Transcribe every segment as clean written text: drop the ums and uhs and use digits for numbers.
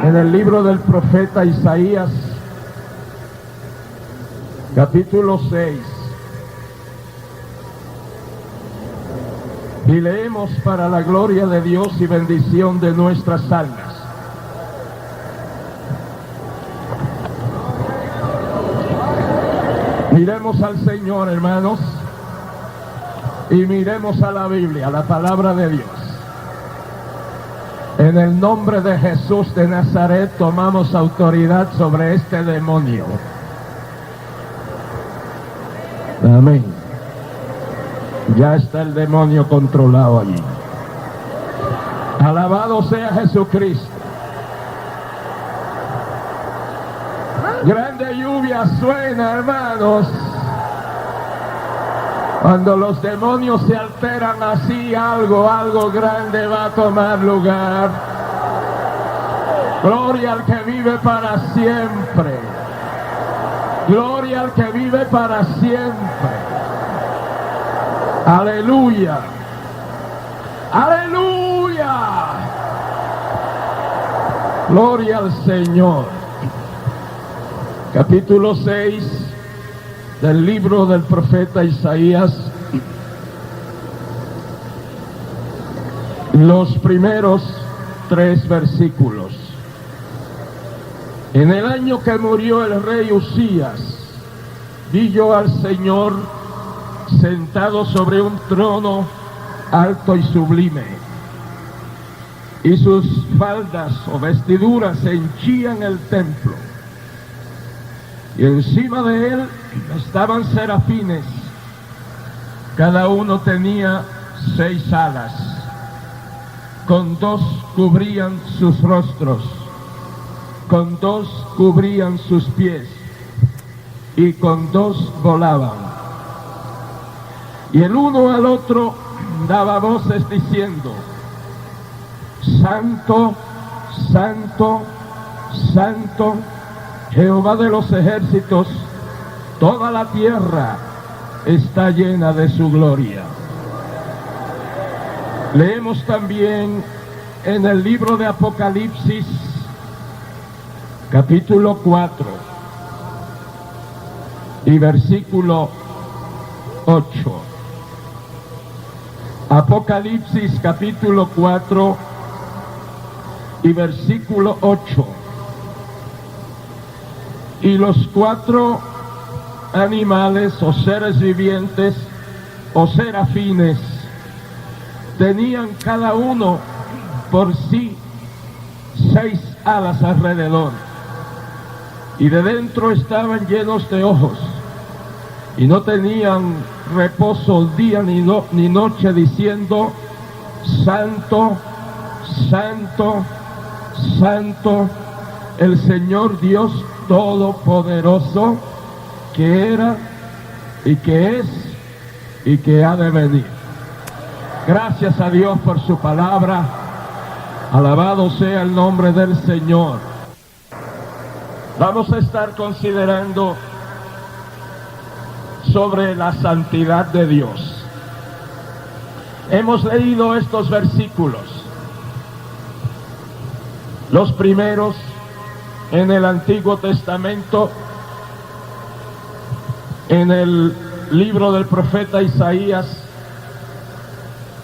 en el libro del profeta Isaías, capítulo 6, y leemos para la gloria de Dios y bendición de nuestras almas. Miremos al Señor, hermanos, y miremos a la Biblia, la palabra de Dios. En el nombre de Jesús de Nazaret tomamos autoridad sobre este demonio. Amén. Ya está el demonio controlado allí. Alabado sea Jesucristo. Grande lluvia suena, hermanos. Cuando los demonios se alteran así, algo grande va a tomar lugar. Gloria al que vive para siempre. Gloria al que vive para siempre. Aleluya. Aleluya. Gloria al Señor. Capítulo 6 del libro del profeta Isaías. Los primeros 3 versículos. En el año que murió el rey Usías, vi yo al Señor sentado sobre un trono alto y sublime, y sus faldas o vestiduras henchían el templo, y encima de él estaban serafines, cada uno tenía 6 alas, con 2 cubrían sus rostros, con 2 cubrían sus pies, y con 2 volaban. Y el uno al otro daba voces diciendo: Santo, Santo, Santo, Jehová de los ejércitos, toda la tierra está llena de su gloria. Leemos también en el libro de Apocalipsis, capítulo 4 y versículo 8. Apocalipsis capítulo 4 y versículo 8. Y los 4 animales o seres vivientes o serafines tenían cada uno por sí 6 alas alrededor, y de dentro estaban llenos de ojos, y no tenían reposo día ni noche, diciendo: Santo, Santo, Santo, el Señor Dios Todopoderoso, que era y que es y que ha de venir. Gracias a Dios por su palabra. Alabado sea el nombre del Señor. Vamos a estar considerando sobre la santidad de Dios. Hemos leído estos versículos, los primeros en el Antiguo Testamento, en el libro del profeta Isaías,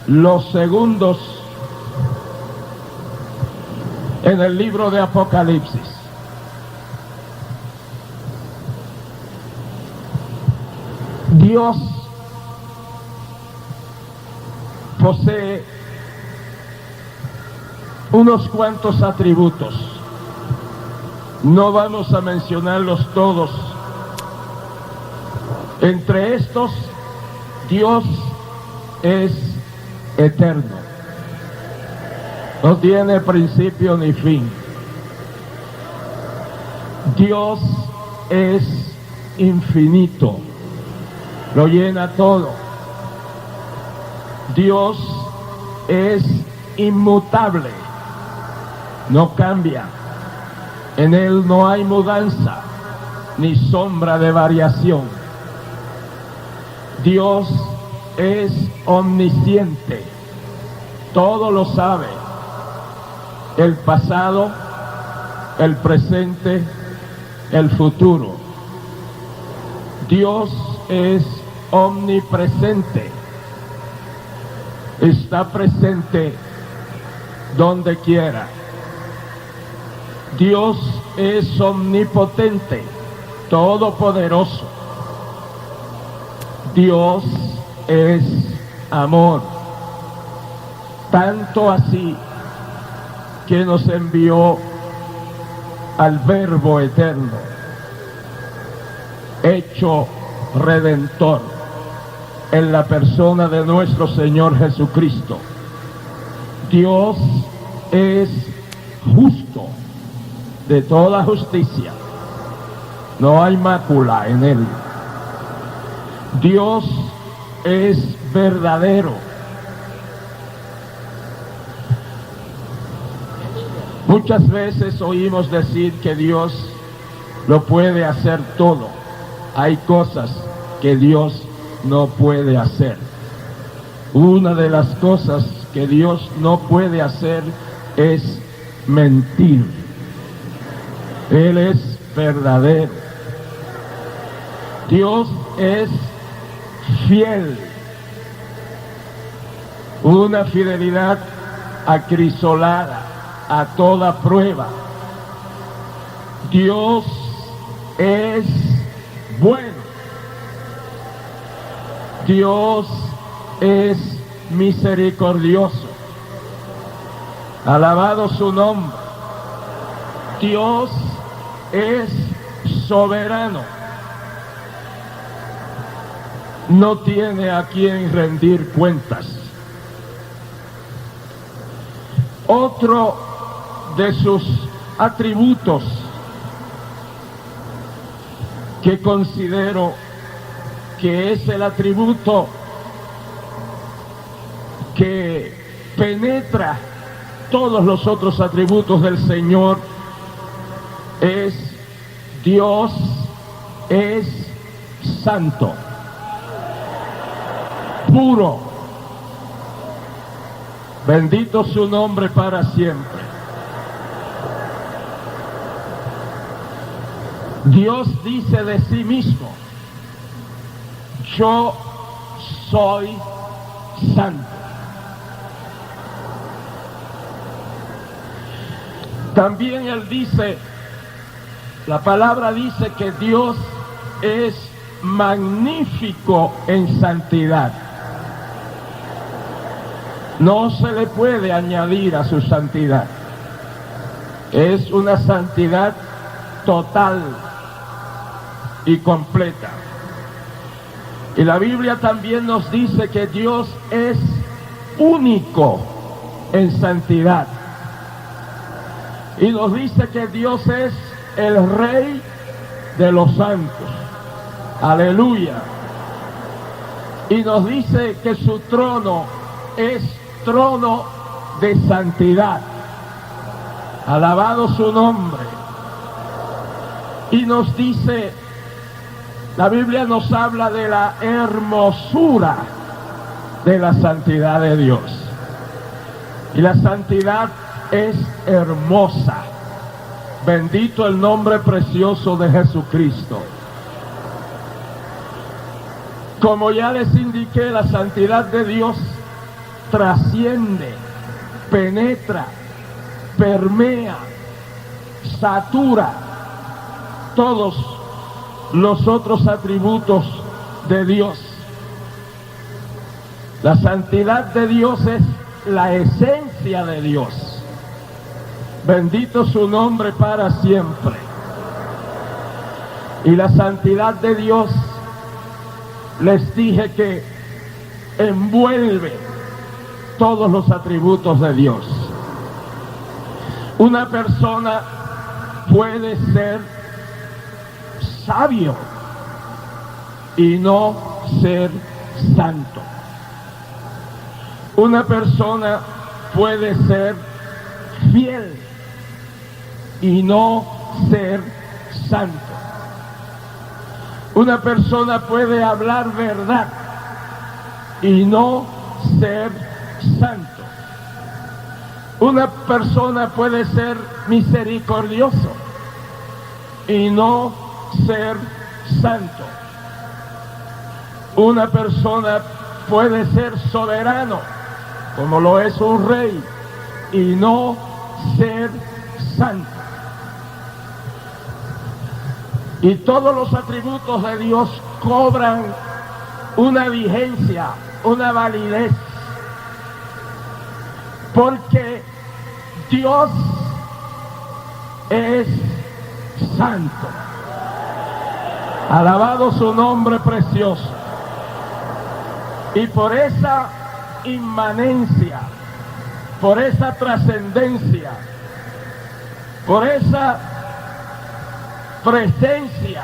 los segundos en el libro de Apocalipsis. Dios posee unos cuantos atributos. No vamos a mencionarlos todos. Entre estos, Dios es eterno. No tiene principio ni fin. Dios es infinito. Lo llena todo. Dios es inmutable. No cambia. En Él no hay mudanza ni sombra de variación. Dios es omnisciente. Todo lo sabe. El pasado, el presente, el futuro. Dios es omnipresente. Está presente donde quiera. Dios es omnipotente, todopoderoso. Dios es amor. Tanto así que nos envió al Verbo eterno, hecho redentor, en la persona de nuestro Señor Jesucristo. Dios es justo, de toda justicia. No hay mácula en él. Dios es verdadero. Muchas veces oímos decir que Dios lo puede hacer todo. Hay cosas que Dios no puede hacer. Una de las cosas que Dios no puede hacer es mentir. Él es verdadero. Dios es fiel. Una fidelidad acrisolada a toda prueba. Dios es bueno. Dios es misericordioso. Alabado su nombre. Dios es soberano. No tiene a quien rendir cuentas. Otro de sus atributos que considero que es el atributo que penetra todos los otros atributos del Señor es: Dios es santo, puro. Bendito su nombre para siempre. Dios dice de sí mismo: yo soy santo. También él dice, la palabra dice que Dios es magnífico en santidad. No se le puede añadir a su santidad. Es una santidad total y completa. Y la Biblia también nos dice que Dios es único en santidad. Y nos dice que Dios es el Rey de los santos. Aleluya. Y nos dice que su trono es trono de santidad. Alabado su nombre. Y nos dice, la Biblia nos habla de la hermosura de la santidad de Dios. Y la santidad es hermosa. Bendito el nombre precioso de Jesucristo. Como ya les indiqué, la santidad de Dios trasciende, penetra, permea, satura todos los otros atributos de Dios. La santidad de Dios es la esencia de Dios. Bendito su nombre para siempre. Y la santidad de Dios, les dije que envuelve todos los atributos de Dios. Una persona puede ser sabio y no ser santo. Una persona puede ser fiel y no ser santo. Una persona puede hablar verdad y no ser santo. Una persona puede ser misericordioso y no ser santo. Una persona puede ser soberano, como lo es un rey, y no ser santo. Y todos los atributos de Dios cobran una vigencia, una validez, porque Dios es santo. Alabado su nombre precioso. Y por esa inmanencia, por esa trascendencia, por esa presencia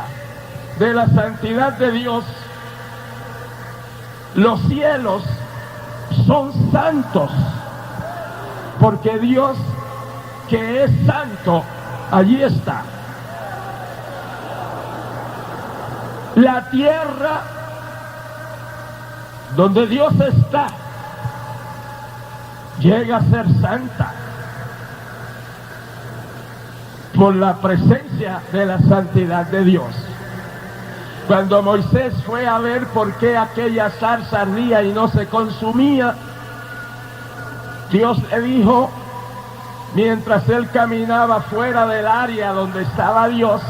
de la santidad de Dios, los cielos son santos, porque Dios, que es santo, allí está. La tierra donde Dios está llega a ser santa por la presencia de la santidad de Dios. Cuando Moisés fue a ver por qué aquella zarza ardía y no se consumía, Dios le dijo, mientras él caminaba fuera del área donde estaba Dios,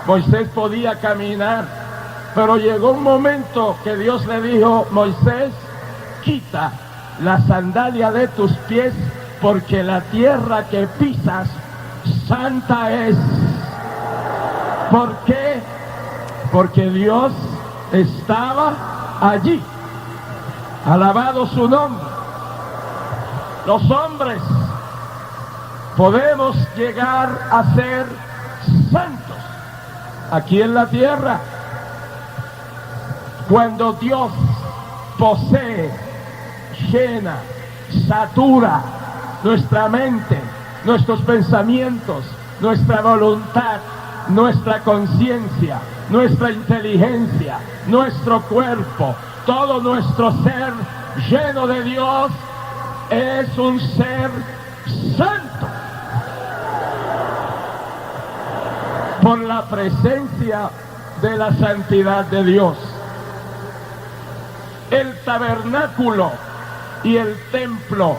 Moisés podía caminar. Pero llegó un momento que Dios le dijo, Moisés, quita la sandalia de tus pies, porque la tierra que pisas, santa es. ¿Por qué? Porque Dios estaba allí. Alabado su nombre. Los hombres podemos llegar a ser santos aquí en la tierra cuando Dios posee, llena, satura nuestra mente, nuestros pensamientos, nuestra voluntad, nuestra conciencia, nuestra inteligencia, nuestro cuerpo, todo nuestro ser lleno de Dios es un ser santo por la presencia de la santidad de Dios. El tabernáculo y el templo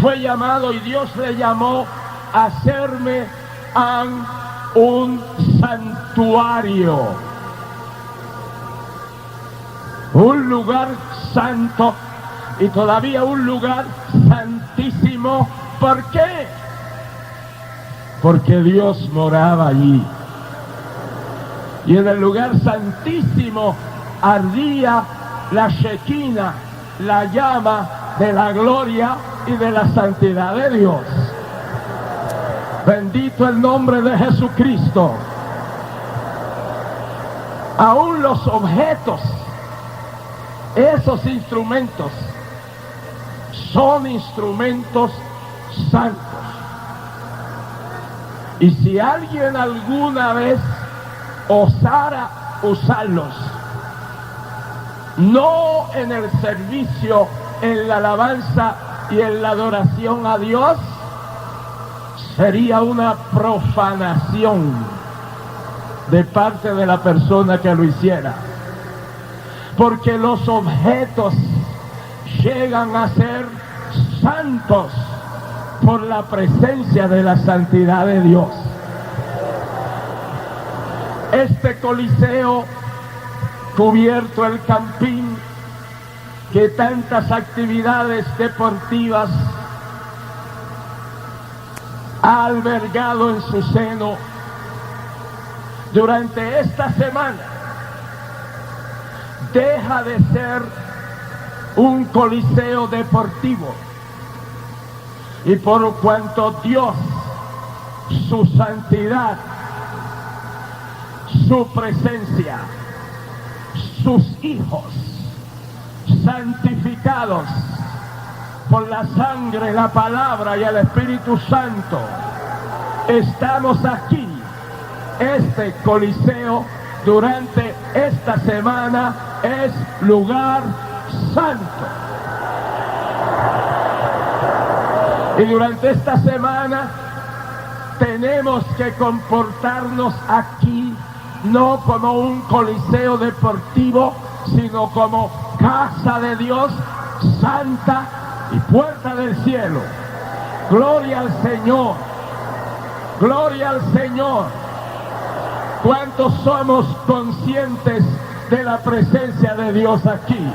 fue llamado, y Dios le llamó, a hacerme un santuario, un lugar santo y todavía un lugar santísimo. ¿Por qué? Porque Dios moraba allí. Y en el lugar santísimo ardía la Shekinah, la llama de la gloria y de la santidad de Dios. Bendito el nombre de Jesucristo. Aún los objetos, esos instrumentos, son instrumentos santos. Y si alguien alguna vez osara usarlos, no en el servicio, en la alabanza y en la adoración a Dios, sería una profanación de parte de la persona que lo hiciera. Porque los objetos llegan a ser santos por la presencia de la santidad de Dios. Este coliseo cubierto, el Campín, que tantas actividades deportivas ha albergado en su seno, durante esta semana deja de ser un coliseo deportivo, y por cuanto Dios, su santidad, su presencia, sus hijos santificados por la sangre, la palabra y el Espíritu Santo, estamos aquí. Este coliseo durante esta semana es lugar santo. Y durante esta semana tenemos que comportarnos aquí no como un coliseo deportivo, sino como casa de Dios, santa y puerta del cielo. Gloria al Señor, gloria al Señor. ¿Cuántos somos conscientes de la presencia de Dios aquí?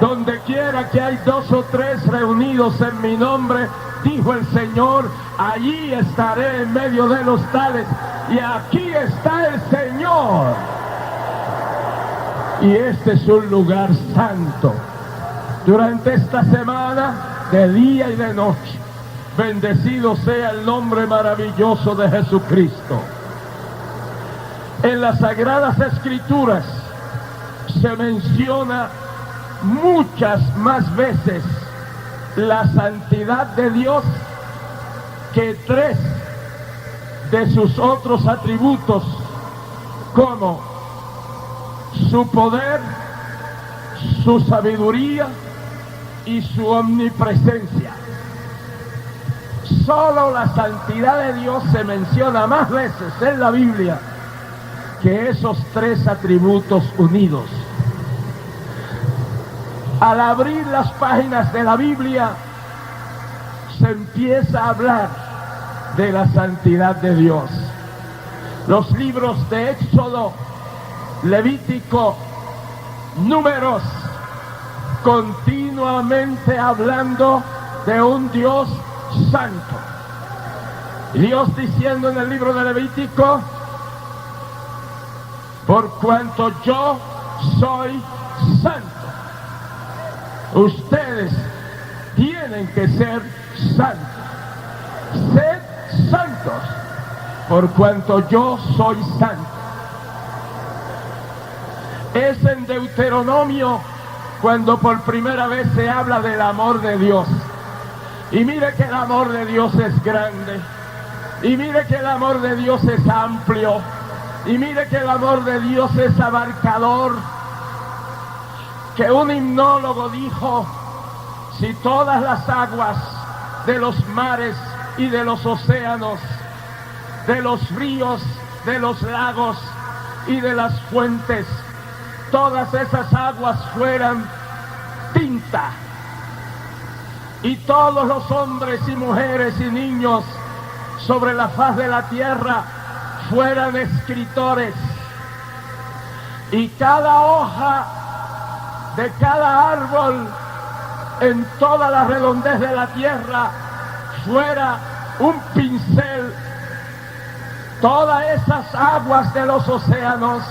Donde quiera que hay 2 o 3 reunidos en mi nombre, dijo el Señor, allí estaré en medio de los tales. Y aquí está el Señor. Y este es un lugar santo. Durante esta semana, de día y de noche, bendecido sea el nombre maravilloso de Jesucristo. En las Sagradas Escrituras se menciona muchas más veces la santidad de Dios que 3 de sus otros atributos, como su poder, su sabiduría y su omnipresencia. Solo la santidad de Dios se menciona más veces en la Biblia que esos 3 atributos unidos. Al abrir las páginas de la Biblia, se empieza a hablar de la santidad de Dios. Los libros de Éxodo, Levítico, Números, continuamente hablando de un Dios santo. Y Dios diciendo en el libro de Levítico, por cuanto yo soy santo, ustedes tienen que ser santos. Sed santos, por cuanto yo soy santo. Es en Deuteronomio cuando por primera vez se habla del amor de Dios. Y mire que el amor de Dios es grande. Y mire que el amor de Dios es amplio. Y mire que el amor de Dios es abarcador. Que un himnólogo dijo, si todas las aguas de los mares y de los océanos, de los ríos, de los lagos y de las fuentes, todas esas aguas fueran tinta, y todos los hombres y mujeres y niños sobre la faz de la tierra fueran escritores, y cada hoja de cada árbol en toda la redondez de la tierra fuera un pincel, todas esas aguas de los océanos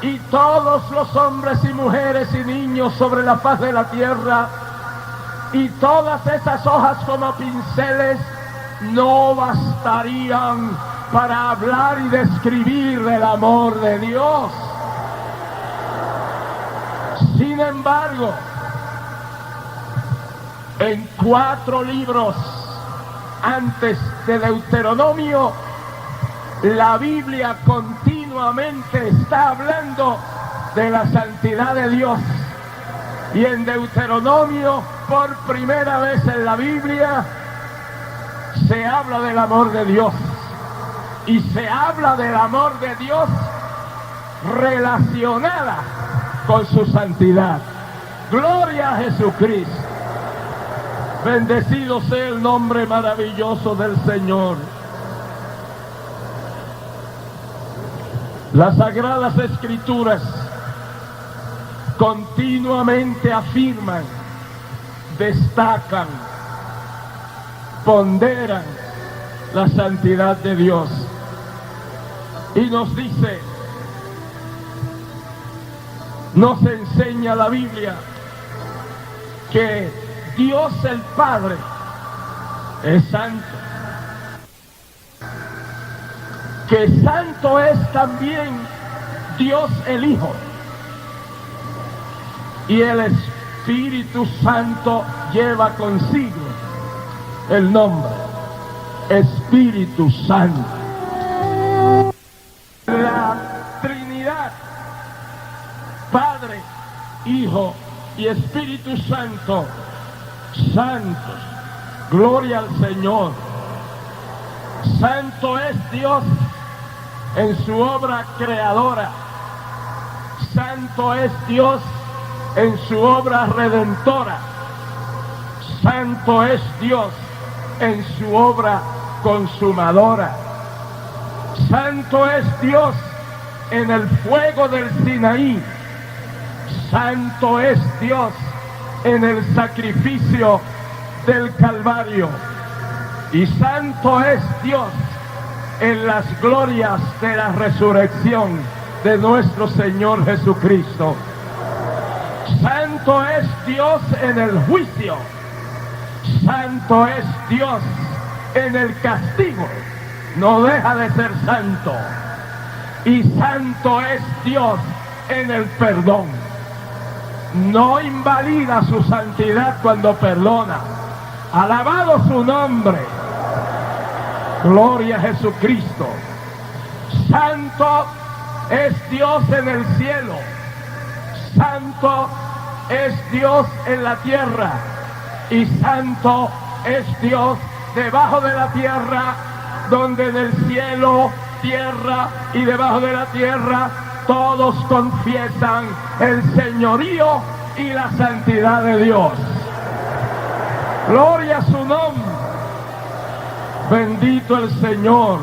y todos los hombres y mujeres y niños sobre la faz de la tierra y todas esas hojas como pinceles no bastarían para hablar y describir el amor de Dios. Sin embargo, en 4 libros antes de Deuteronomio, la Biblia continuamente está hablando de la santidad de Dios. Y en Deuteronomio, por primera vez en la Biblia, se habla del amor de Dios. Y se habla del amor de Dios relacionada con su santidad. Gloria a Jesucristo. Bendecido sea el nombre maravilloso del Señor. Las Sagradas Escrituras continuamente afirman, destacan, ponderan la santidad de Dios. Y nos dice, nos enseña la Biblia que Dios el Padre es santo, que santo es también Dios el Hijo, y el Espíritu Santo lleva consigo el nombre Espíritu Santo. La Trinidad, Padre, Hijo y Espíritu Santo, santos. Gloria al Señor. Santo es Dios en su obra creadora. Santo es Dios en su obra redentora. Santo es Dios en su obra consumadora. Santo es Dios en el fuego del Sinaí. Santo es Dios en el sacrificio del Calvario. Y santo es Dios en las glorias de la resurrección de nuestro Señor Jesucristo. Santo es Dios en el juicio. Santo es Dios en el castigo. No deja de ser santo. Y santo es Dios en el perdón. No invalida su santidad cuando perdona. Alabado su nombre. Gloria a Jesucristo. Santo es Dios en el cielo. Santo es Dios en la tierra. Y santo es Dios debajo de la tierra, donde en el cielo, tierra y debajo de la tierra todos confiesan el señorío y la santidad de Dios. Gloria a su nombre. Bendito el Señor.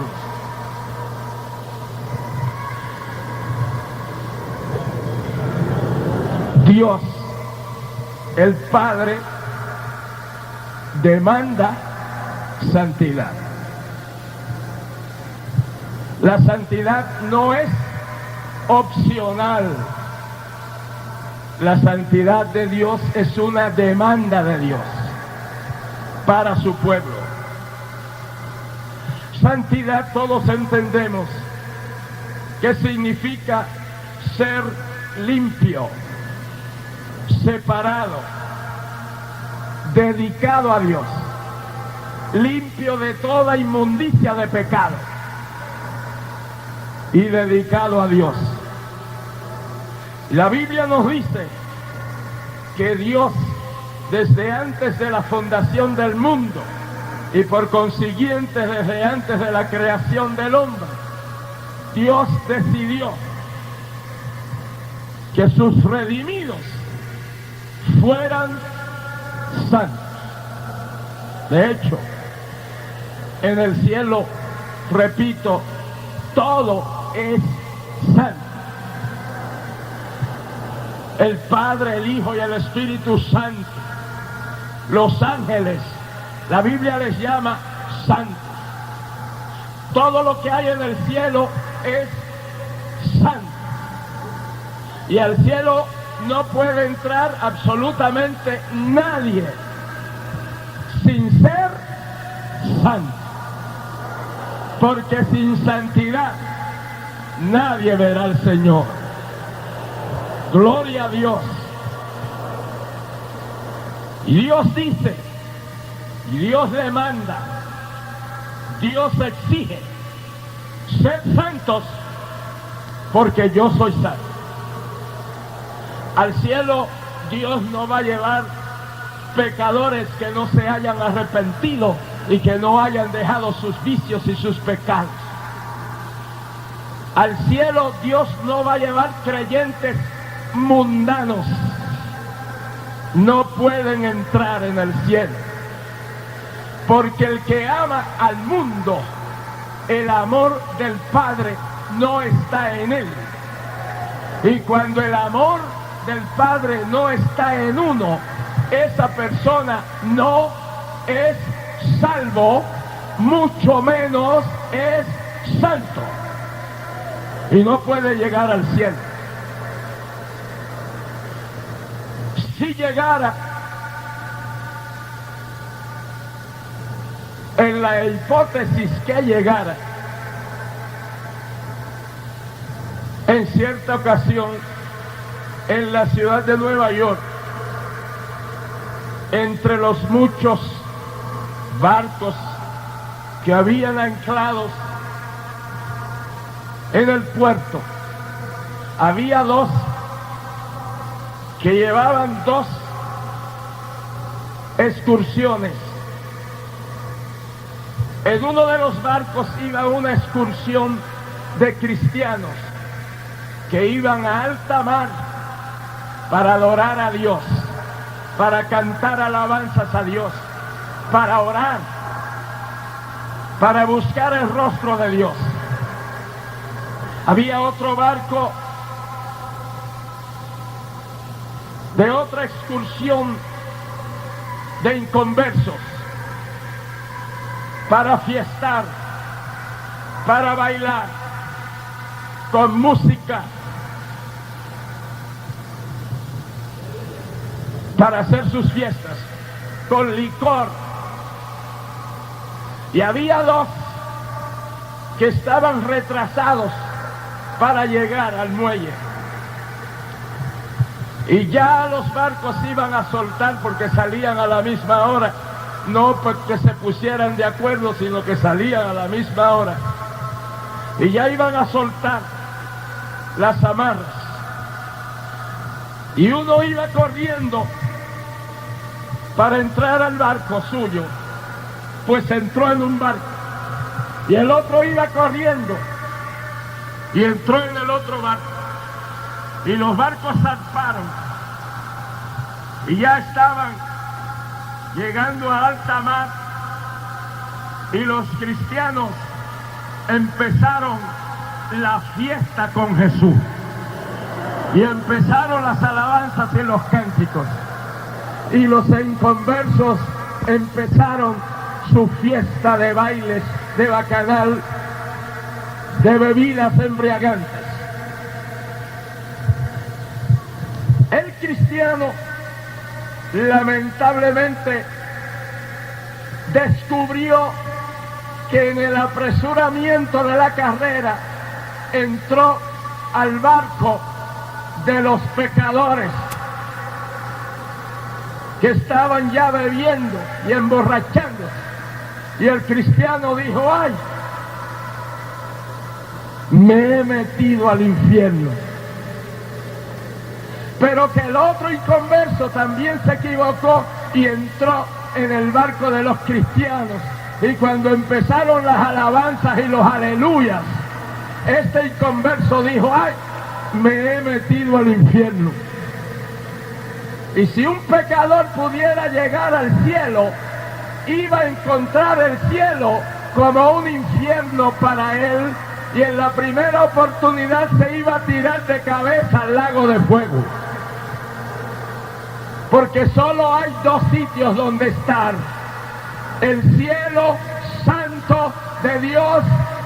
Dios, el Padre, demanda santidad. La santidad no es opcional. La santidad de Dios es una demanda de Dios para su pueblo. Santidad, todos entendemos que significa ser limpio, separado, dedicado a Dios, limpio de toda inmundicia de pecado y dedicado a Dios. La Biblia nos dice que Dios, desde antes de la fundación del mundo y por consiguiente desde antes de la creación del hombre, Dios decidió que sus redimidos fueran santos. De hecho, en el cielo, repito, todo es santo. El Padre, el Hijo y el Espíritu Santo, los ángeles, la Biblia les llama santos. Todo lo que hay en el cielo es santo. Y al cielo no puede entrar absolutamente nadie sin ser santo. Porque sin santidad nadie verá al Señor. Gloria a Dios. Y Dios dice, y Dios demanda, Dios exige, sed santos porque yo soy santo. Al cielo Dios no va a llevar pecadores que no se hayan arrepentido y que no hayan dejado sus vicios y sus pecados. Al cielo Dios no va a llevar creyentes mundanos. No pueden entrar en el cielo. Porque el que ama al mundo, el amor del Padre no está en él. Y cuando el amor del Padre no está en uno, esa persona no es salvo, mucho menos es santo. Y no puede llegar al cielo. Si llegara, en la hipótesis que llegara, en cierta ocasión, en la ciudad de Nueva York, entre los muchos barcos que habían anclados en el puerto, había dos que llevaban dos excursiones. En uno de los barcos iba una excursión de cristianos que iban a alta mar para adorar a Dios, para cantar alabanzas a Dios, para orar, para buscar el rostro de Dios. Había otro barco de otra excursión de inconversos para fiestar, para bailar, con música, para hacer sus fiestas, con licor. Y había dos que estaban retrasados para llegar al muelle. Y ya los barcos iban a soltar porque salían a la misma hora. No porque se pusieran de acuerdo, sino que salían a la misma hora. Y ya iban a soltar las amarras. Y uno iba corriendo para entrar al barco suyo, pues entró en un barco. Y el otro iba corriendo y entró en el otro barco. Y los barcos zarparon y ya estaban llegando a alta mar, y los cristianos empezaron la fiesta con Jesús y empezaron las alabanzas y los cánticos, y los inconversos empezaron su fiesta de bailes, de bacanal, de bebidas embriagantes. El cristiano lamentablemente descubrió que en el apresuramiento de la carrera entró al barco de los pecadores que estaban ya bebiendo y emborrachándose. Y el cristiano dijo: ¡ay! Me he metido al infierno. Pero que el otro inconverso también se equivocó y entró en el barco de los cristianos. Y cuando empezaron las alabanzas y los aleluyas, este inconverso dijo: ¡ay! Me he metido al infierno. Y si un pecador pudiera llegar al cielo, iba a encontrar el cielo como un infierno para él, y en la primera oportunidad se iba a tirar de cabeza al lago de fuego. Porque solo hay dos sitios donde estar: el cielo santo de Dios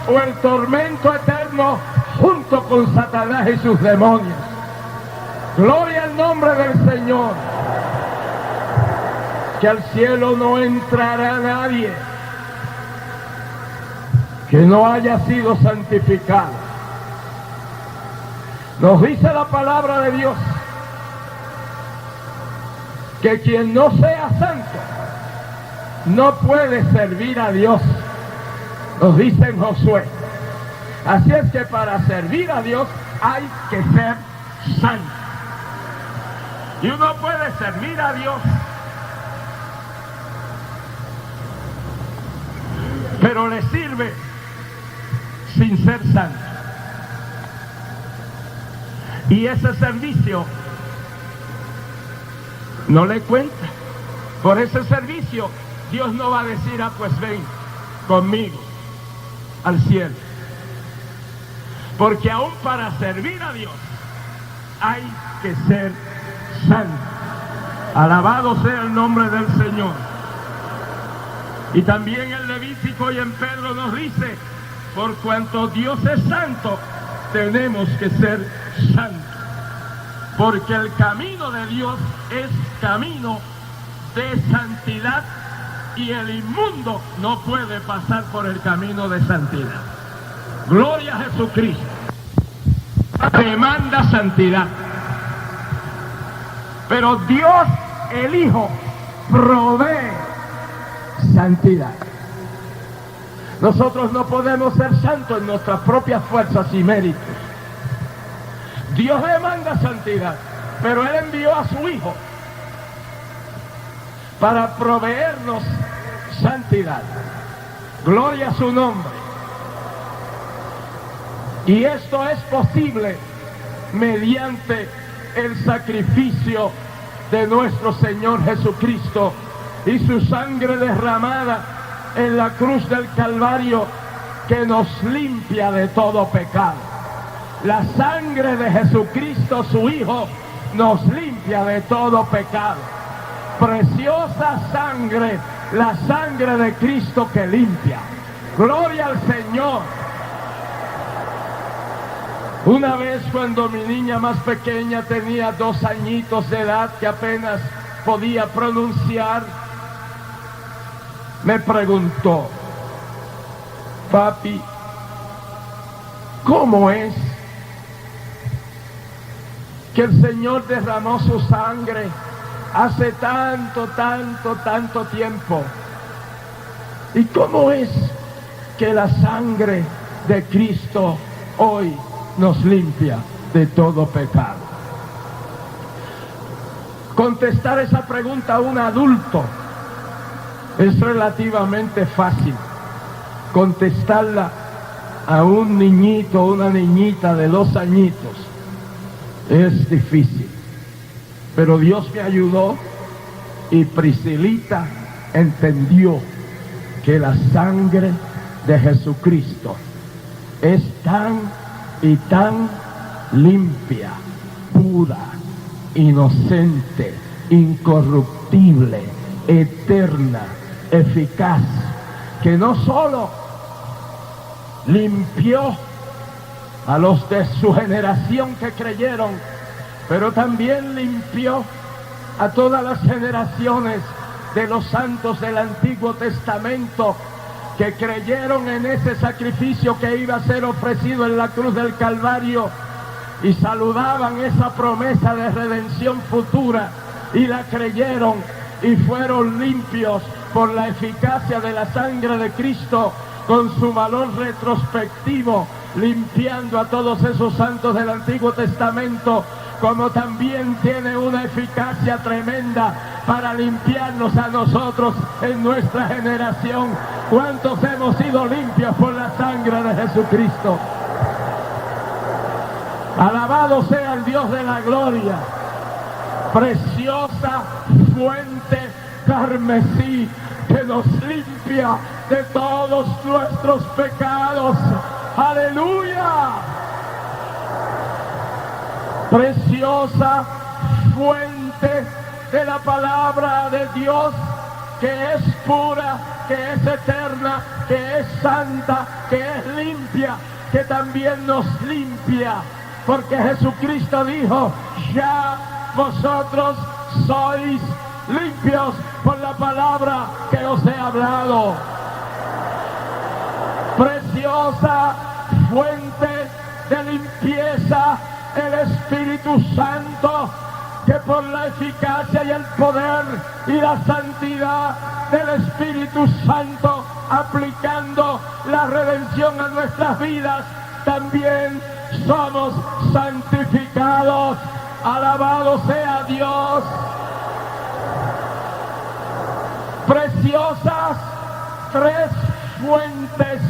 o el tormento eterno junto con Satanás y sus demonios. Gloria al nombre del Señor. Que al cielo no entrará nadie que no haya sido santificado. Nos dice la palabra de Dios que quien no sea santo no puede servir a Dios. Nos dice en Josué. Así es que para servir a Dios hay que ser santo. Y uno puede servir a Dios, pero le sirve sin ser santo. Y ese servicio no le cuenta. Por ese servicio Dios no va a decir: ah, pues ven conmigo al cielo. Porque aún para servir a Dios hay que ser santo. Alabado sea el nombre del Señor. Y también en Levítico y en Pedro nos dice: por cuanto Dios es santo, tenemos que ser santos. Porque el camino de Dios es camino de santidad, y el inmundo no puede pasar por el camino de santidad. Gloria a Jesucristo. Demanda santidad. Pero Dios, el Hijo, provee santidad. Nosotros no podemos ser santos en nuestras propias fuerzas y méritos. Dios demanda santidad, pero Él envió a su Hijo para proveernos santidad. Gloria a su nombre. Y esto es posible mediante el sacrificio de nuestro Señor Jesucristo y su sangre derramada en la cruz del Calvario, que nos limpia de todo pecado. La sangre de Jesucristo, su Hijo, nos limpia de todo pecado. Preciosa sangre, la sangre de Cristo que limpia. Gloria al Señor. Una vez, cuando mi niña más pequeña tenía 2 añitos de edad, que apenas podía pronunciar, me preguntó: papi, ¿cómo es que el Señor derramó su sangre hace tanto tiempo? ¿Y cómo es que la sangre de Cristo hoy nos limpia de todo pecado? Contestar esa pregunta a un adulto es relativamente fácil. Contestarla a un niñito, una niñita de 2 añitos, es difícil. Pero Dios me ayudó y Priscilita entendió que la sangre de Jesucristo es tan y tan limpia, pura, inocente, incorruptible, eterna, eficaz, que no solo limpió a los de su generación que creyeron, pero también limpió a todas las generaciones de los santos del Antiguo Testamento que creyeron en ese sacrificio que iba a ser ofrecido en la cruz del Calvario y saludaban esa promesa de redención futura y la creyeron y fueron limpios por la eficacia de la sangre de Cristo, con su valor retrospectivo, limpiando a todos esos santos del Antiguo Testamento, como también tiene una eficacia tremenda para limpiarnos a nosotros en nuestra generación. ¿Cuántos hemos sido limpios por la sangre de Jesucristo? Alabado sea el Dios de la gloria. Preciosa fuente carmesí que nos limpia de todos nuestros pecados. ¡Aleluya! Preciosa fuente de la palabra de Dios, que es pura, que es eterna, que es santa, que es limpia, que también nos limpia, porque Jesucristo dijo: ya vosotros sois limpios por la palabra que os he hablado. Preciosa fuente de limpieza, el Espíritu Santo, que por la eficacia y el poder y la santidad del Espíritu Santo, aplicando la redención a nuestras vidas, también somos santificados. Alabado sea Dios. Preciosas 3 fuentes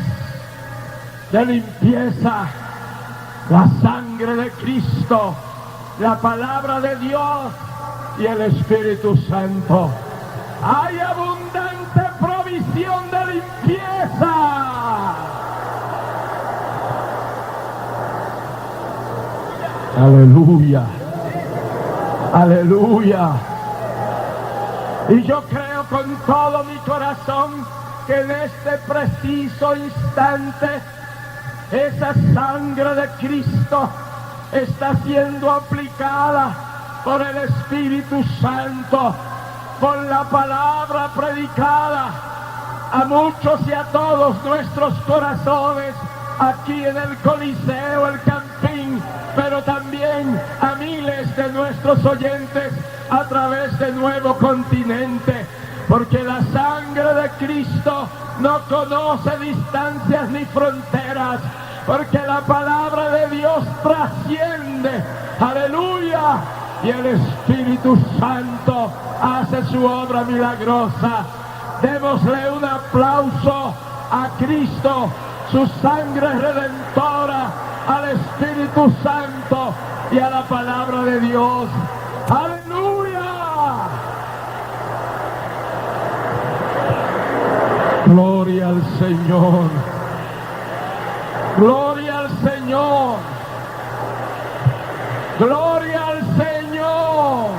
de limpieza: la sangre de Cristo, la palabra de Dios y el Espíritu Santo. Hay abundante provisión de limpieza. Aleluya, aleluya. Y yo creo con todo mi corazón que en este preciso instante esa sangre de Cristo está siendo aplicada por el Espíritu Santo, por la palabra predicada a muchos y a todos nuestros corazones, aquí en el Coliseo, el Campín, pero también a miles de nuestros oyentes a través de Nuevo Continente, porque la sangre de Cristo no conoce distancias ni fronteras, porque la palabra de Dios trasciende, aleluya, y el Espíritu Santo hace su obra milagrosa. Démosle un aplauso a Cristo, su sangre redentora, al Espíritu Santo y a la palabra de Dios. ¡Aleluya! Gloria al Señor. Gloria al Señor. Gloria al Señor.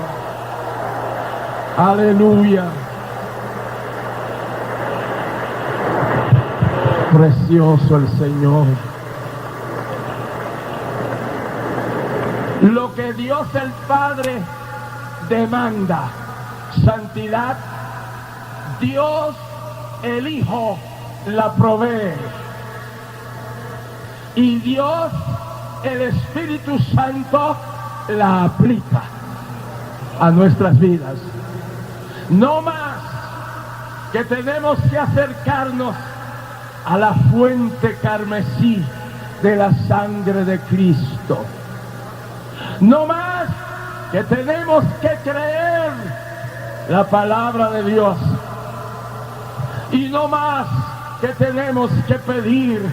Aleluya. Precioso el Señor. Lo que Dios el Padre demanda, santidad, Dios el Hijo la provee. Y Dios el Espíritu Santo la aplica a nuestras vidas. No más que tenemos que acercarnos a la fuente carmesí de la sangre de Cristo. No más que tenemos que creer la palabra de Dios. Y no más que tenemos que pedir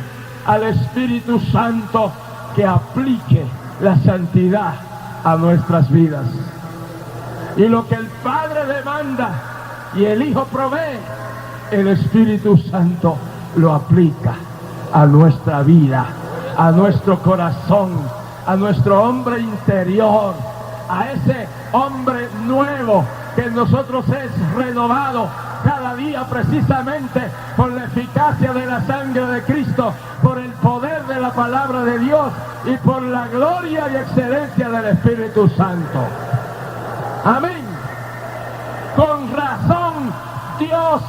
al Espíritu Santo que aplique la santidad a nuestras vidas. Y lo que el Padre demanda y el Hijo provee, el Espíritu Santo lo aplica a nuestra vida, a nuestro corazón, a nuestro hombre interior, a ese hombre nuevo que en nosotros es renovado cada día precisamente por la eficacia de la sangre de Cristo, por el poder de la palabra de Dios y por la gloria y excelencia del Espíritu Santo. Amén. Con razón Dios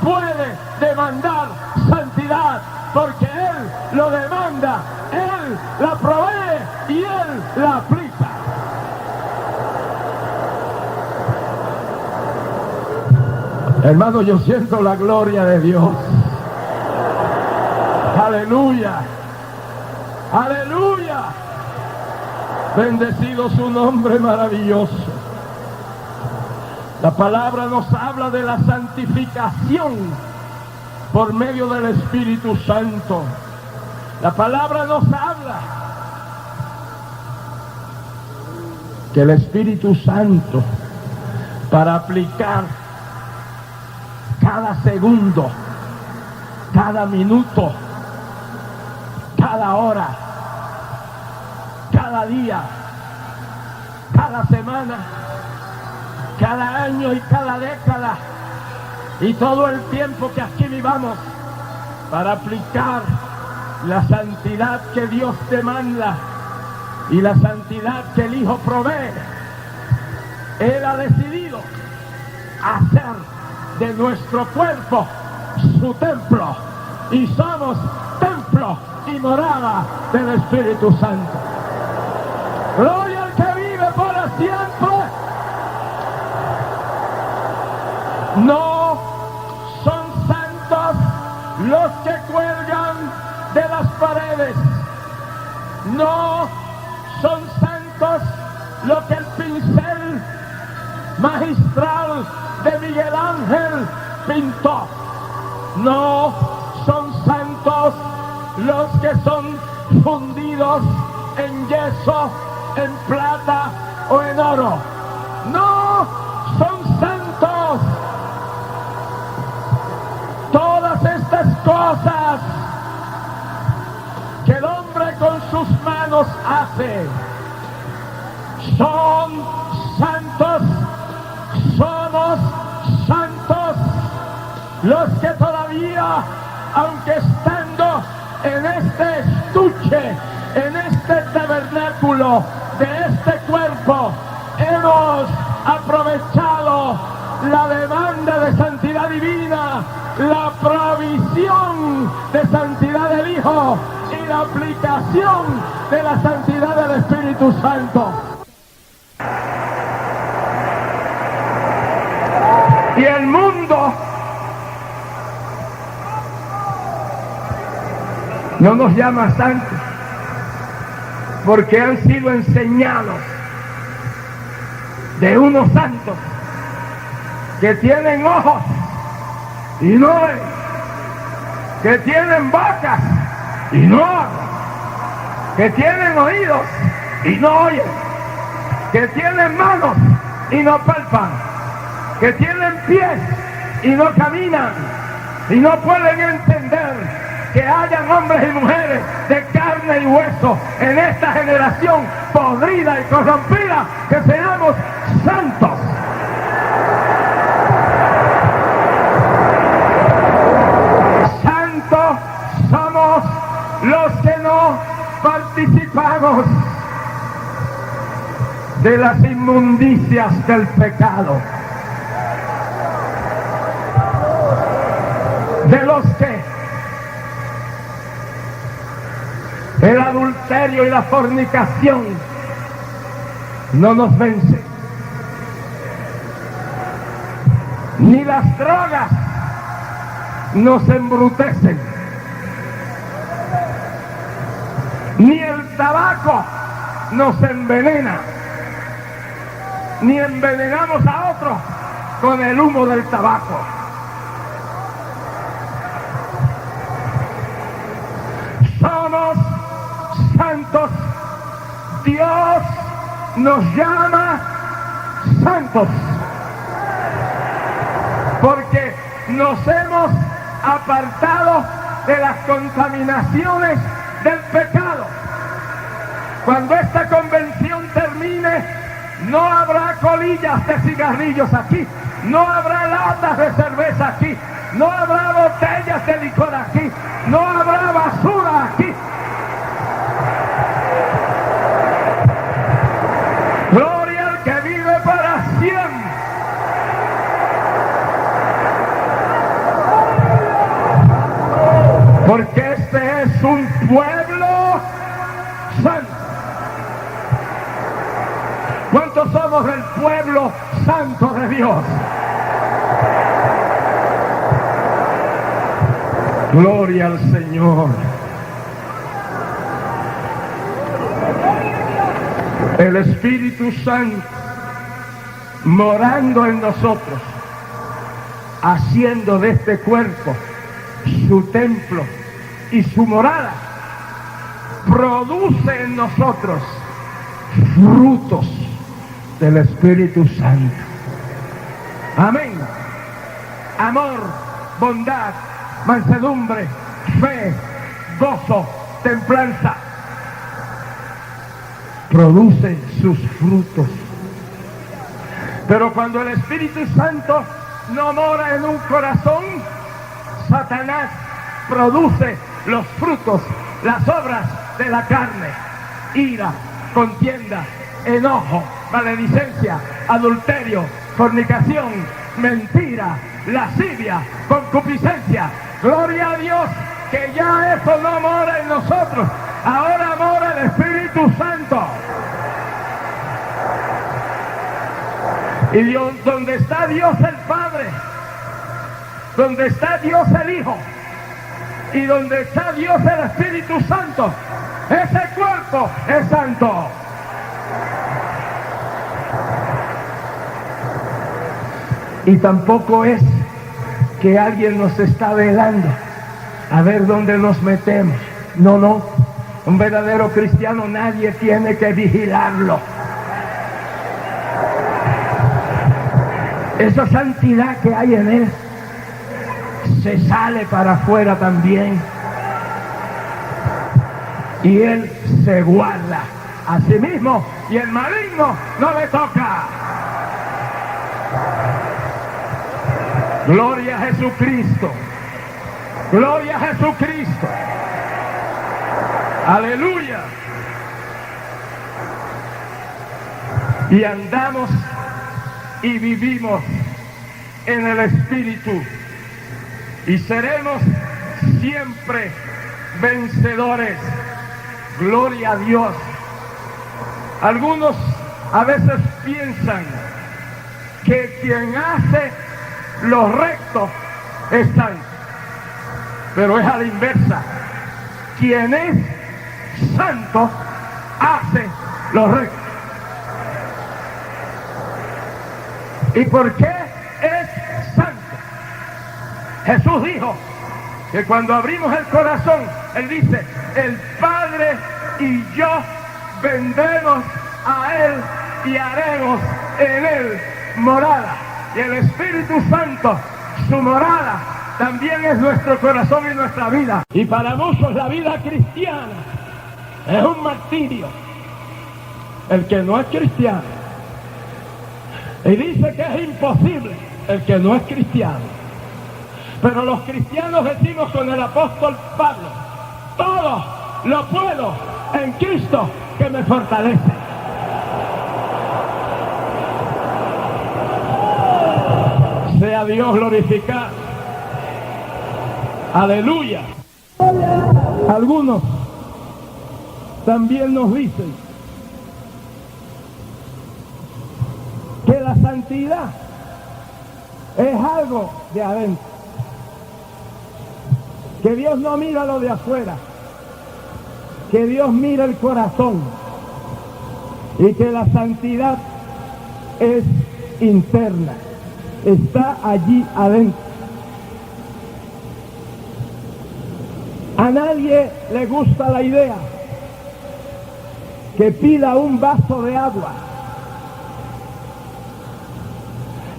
puede demandar santidad, porque Él lo demanda, Él la provee y Él la aplica. Hermano, yo siento la gloria de Dios. Aleluya. Aleluya. Bendecido su nombre maravilloso. La palabra nos habla de la santificación por medio del Espíritu Santo. La palabra nos habla que el Espíritu Santo, para aplicar cada segundo, cada minuto, cada hora, cada día, cada semana, cada año y cada década, y todo el tiempo que aquí vivamos, para aplicar la santidad que Dios demanda y la santidad que el Hijo provee. Él ha decidido hacer de nuestro cuerpo su templo, y somos templo y morada del Espíritu Santo. Gloria al que vive para siempre. No son santos los que cuelgan de las paredes. No son santos los que el pincel magistral de Miguel Ángel pintó. No son santos los que son fundidos en yeso, en plata o en oro. No son santos todas estas cosas que el hombre con sus manos hace. Son santos, somos santos los que todavía, aunque estando en este estuche, en este tabernáculo de este cuerpo, hemos aprovechado la demanda de santidad divina, la provisión de santidad del Hijo y la aplicación de la santidad del Espíritu Santo. Y el mundo no nos llama santos porque han sido enseñados de unos santos que tienen ojos y no ven, que tienen bocas y no hablan, que tienen oídos y no oyen, que tienen manos y no palpan, que tienen pies y no caminan, y no pueden entender que hayan hombres y mujeres de carne y hueso en esta generación podrida y corrompida, que seamos santos. Santos somos los que no participamos de las inmundicias del pecado, de los que el adulterio y la fornicación no nos vencen, ni las drogas nos embrutecen, ni el tabaco nos envenena, ni envenenamos a otros con el humo del tabaco. Somos santos. Dios nos llama santos porque nos hemos apartado de las contaminaciones del pecado. Cuando esta convención termine, no habrá colillas de cigarrillos aquí, no habrá latas de cerveza aquí, no habrá botellas de licor aquí, no habrá basura aquí. Gloria al que vive para siempre. Porque este es un pueblo santo. ¿Cuántos somos el pueblo santo de Dios? Gloria al Señor. El Espíritu Santo morando en nosotros, haciendo de este cuerpo su templo y su morada, produce en nosotros frutos del Espíritu Santo. Amén. Amor, bondad, mansedumbre, fe, gozo, templanza. Producen sus frutos. Pero cuando el Espíritu Santo no mora en un corazón, Satanás produce los frutos, las obras de la carne: ira, contienda, enojo, maledicencia, adulterio, fornicación, mentira, lascivia, concupiscencia. Gloria a Dios que ya eso no mora en nosotros. Ahora mora el Espíritu Santo. Y Dios, donde está Dios el Padre, donde está Dios el Hijo y donde está Dios el Espíritu Santo, ese cuerpo es santo. Y tampoco es que alguien nos está velando a ver dónde nos metemos. No, no. Un verdadero cristiano nadie tiene que vigilarlo. Esa santidad que hay en él se sale para afuera también. Y él se guarda a sí mismo y el maligno no le toca. Gloria a Jesucristo. Gloria a Jesucristo. Aleluya. Y andamos y vivimos en el Espíritu y seremos siempre vencedores. Gloria a Dios. Algunos a veces piensan que quien hace lo recto es santo, pero es a la inversa. Quien es santo hace lo recto. ¿Y por qué es santo? Jesús dijo que cuando abrimos el corazón, Él dice, el Padre y yo vendremos a Él y haremos en Él morada. Y el Espíritu Santo, su morada, también es nuestro corazón y nuestra vida. Y para muchos la vida cristiana es un martirio. El que no es cristiano, y dice que es imposible, el que no es cristiano. Pero los cristianos decimos con el apóstol Pablo, todo lo puedo en Cristo que me fortalece. Sea Dios glorificado. Aleluya. Algunos también nos dicen que la santidad es algo de adentro, que Dios no mira lo de afuera, que Dios mira el corazón y que la santidad es interna, está allí adentro. A nadie le gusta la idea que pida un vaso de agua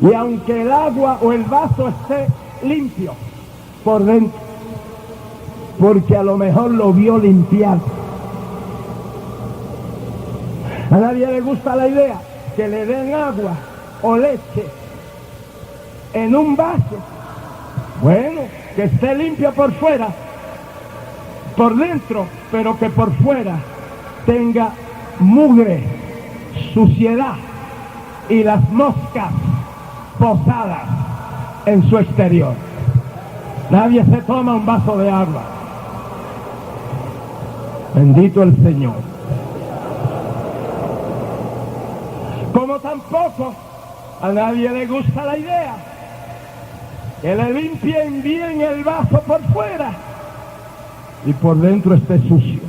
y aunque el agua o el vaso esté limpio por dentro, porque a lo mejor lo vio limpiado. A nadie le gusta la idea que le den agua o leche en un vaso, bueno, que esté limpio por fuera, por dentro, pero que por fuera tenga mugre, suciedad y las moscas posadas en su exterior. Nadie se toma un vaso de agua. Bendito el Señor. Como tampoco a nadie le gusta la idea que le limpien bien el vaso por fuera y por dentro esté sucio.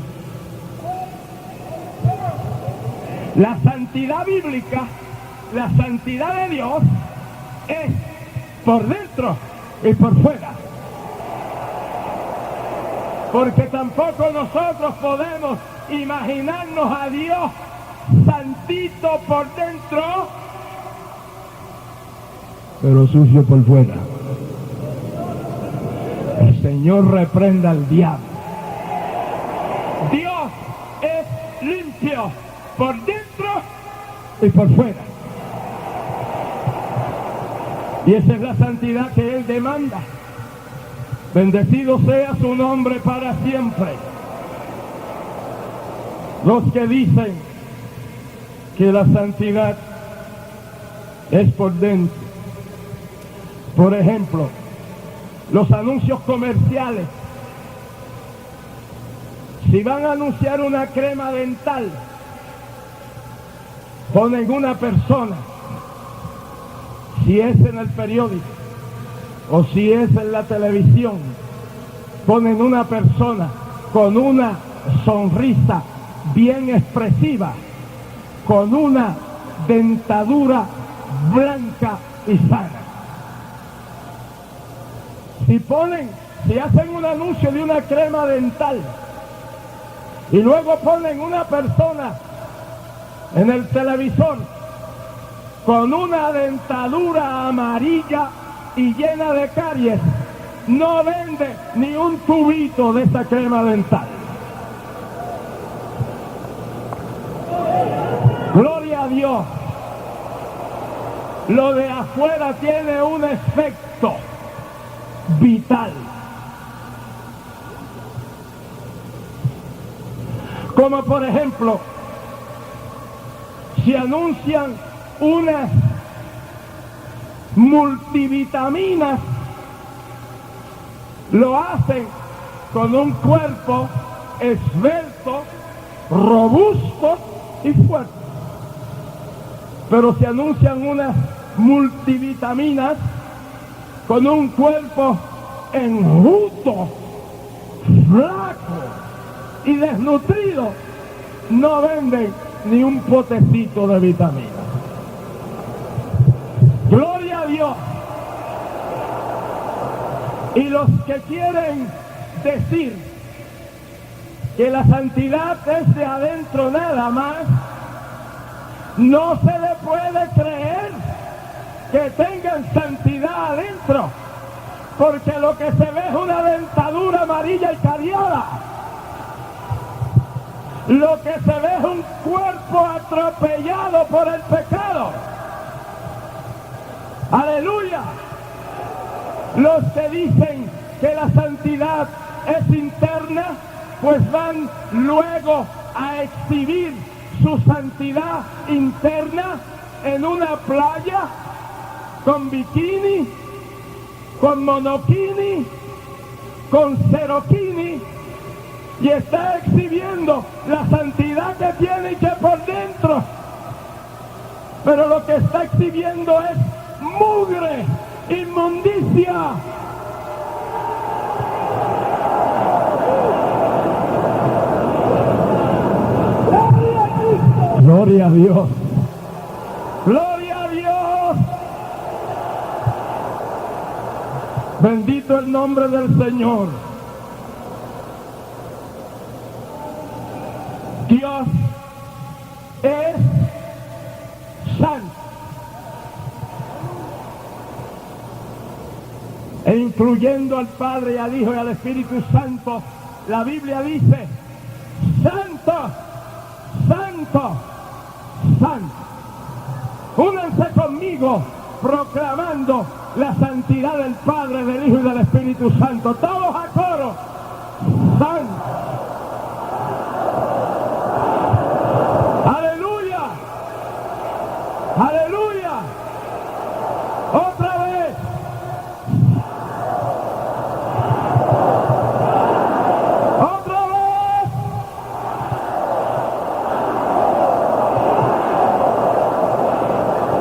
La santidad bíblica, la santidad de Dios es por dentro y por fuera. Porque tampoco nosotros podemos imaginarnos a Dios santito por dentro, pero sucio por fuera. El Señor reprenda al diablo. Dios es limpio por dentro y por fuera. Y esa es la santidad que Él demanda. Bendecido sea su nombre para siempre. Los que dicen que la santidad es por dentro. Por ejemplo, los anuncios comerciales. Si van a anunciar una crema dental, ponen una persona, si es en el periódico o si es en la televisión, ponen una persona con una sonrisa bien expresiva, con una dentadura blanca y sana. Si hacen un anuncio de una crema dental y luego ponen una persona en el televisor con una dentadura amarilla y llena de caries, no vende ni un tubito de esa crema dental. Gloria a Dios. Lo de afuera tiene un efecto vital. Como por ejemplo, si anuncian unas multivitaminas, lo hacen con un cuerpo esbelto, robusto y fuerte. Pero si anuncian unas multivitaminas con un cuerpo enjuto, flaco y desnutrido, no venden ni un potecito de vitaminas. a Dios. Y los que quieren decir que la santidad es de adentro nada más, no se le puede creer que tengan santidad adentro, porque lo que se ve es una dentadura amarilla y cariada. Lo que se ve es un cuerpo atropellado por el pecado. ¡Aleluya! Los que dicen que la santidad es interna, pues van luego a exhibir su santidad interna en una playa con bikini, con monokini, con cerokini, y está exhibiendo la santidad que tiene y que por dentro. Pero lo que está exhibiendo es mugre, inmundicia. Gloria a Dios. Gloria a Dios. Bendito el nombre del Señor. Dios es santo. E incluyendo al Padre y al Hijo y al Espíritu Santo, la Biblia dice: santo, santo, santo. Únanse conmigo proclamando la santidad del Padre, del Hijo y del Espíritu Santo. Todos a coro. Santo. Aleluya. Aleluya. Otra vez. Otra vez.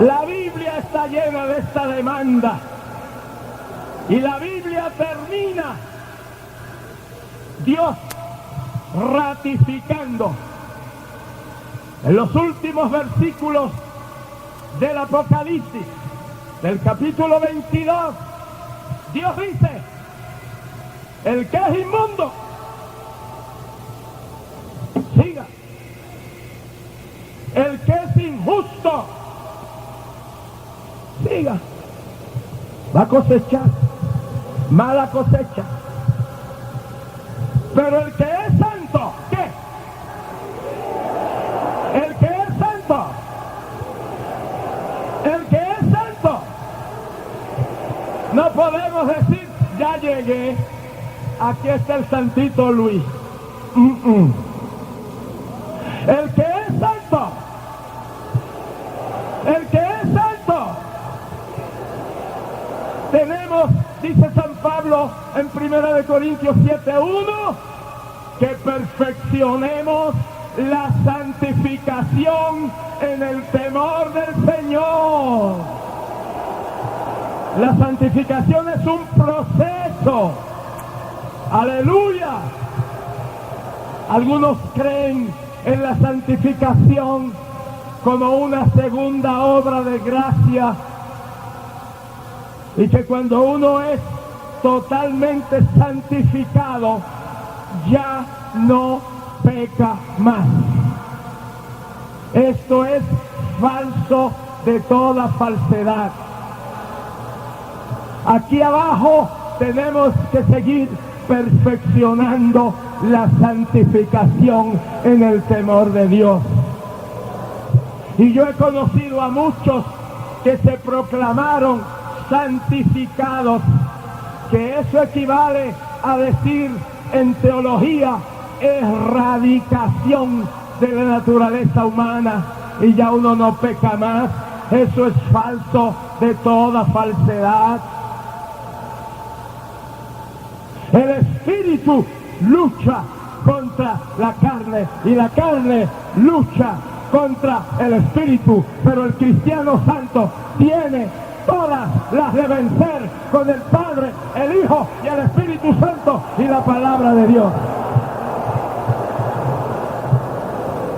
La Biblia está llena de esta demanda. Y la Biblia termina Dios ratificando en los últimos versículos del Apocalipsis, del capítulo 22, Dios dice: el que es inmundo, siga. El que es injusto, siga. Va a cosechar mala cosecha. Pero el que es santo, ¿qué? El que es santo, el que es santo, no podemos decir: ya llegué, aquí está el santito Luis. El que es santo, el que es santo, tenemos, dice San Pablo en 1 Corintios 7:1, que perfeccionemos la santificación en el temor del Señor. La santificación es un proceso. Aleluya. Algunos creen en la santificación como una segunda obra de gracia, y que cuando uno es totalmente santificado, ya no peca más. Esto es falso de toda falsedad. Aquí abajo tenemos que seguir perfeccionando la santificación en el temor de Dios. Y yo he conocido a muchos que se proclamaron santificados, que eso equivale a decir en teología erradicación de la naturaleza humana, y ya uno no peca más. Eso es falso de toda falsedad. El espíritu lucha contra la carne y la carne lucha contra el espíritu, pero el cristiano santo tiene todas las de vencer con el Padre, el Hijo y el Espíritu Santo y la palabra de Dios.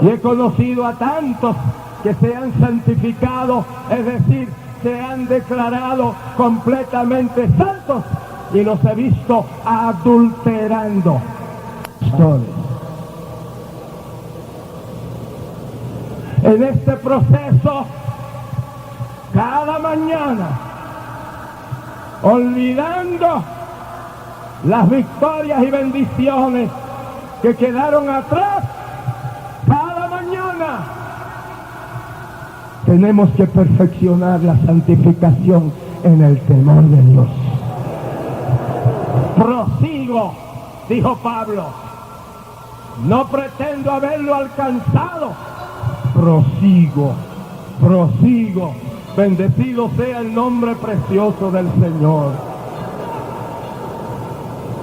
Y he conocido a tantos que se han santificado, es decir, se han declarado completamente santos y los he visto adulterando. Pastores. En este proceso, cada mañana, olvidando las victorias y bendiciones que quedaron atrás, cada mañana tenemos que perfeccionar la santificación en el temor de Dios. Prosigo, dijo Pablo, no pretendo haberlo alcanzado, prosigo, bendecido sea el nombre precioso del Señor.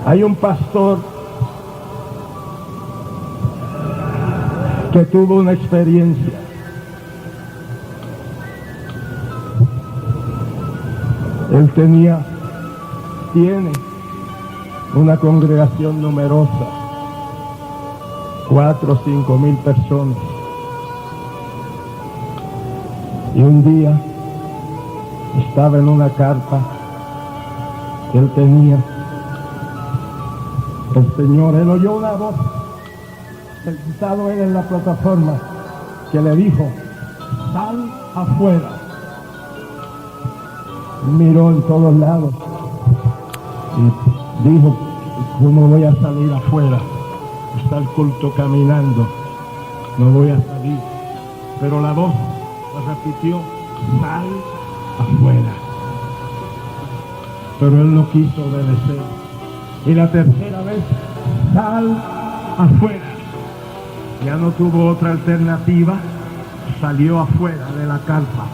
Hay un pastor que tuvo una experiencia. Él tiene una congregación numerosa, 4 o 5 mil personas. Y un día estaba en una carpa que él tenía. El Señor, él oyó una voz, sentado él en la plataforma, que le dijo: sal afuera. Miró en todos lados y dijo: ¿cómo voy a salir afuera? Está el culto caminando, no voy a salir. Pero la voz repitió: sal afuera. Pero él no quiso obedecer. Y la tercera vez: sal afuera. Ya no tuvo otra alternativa, salió afuera de la carpa.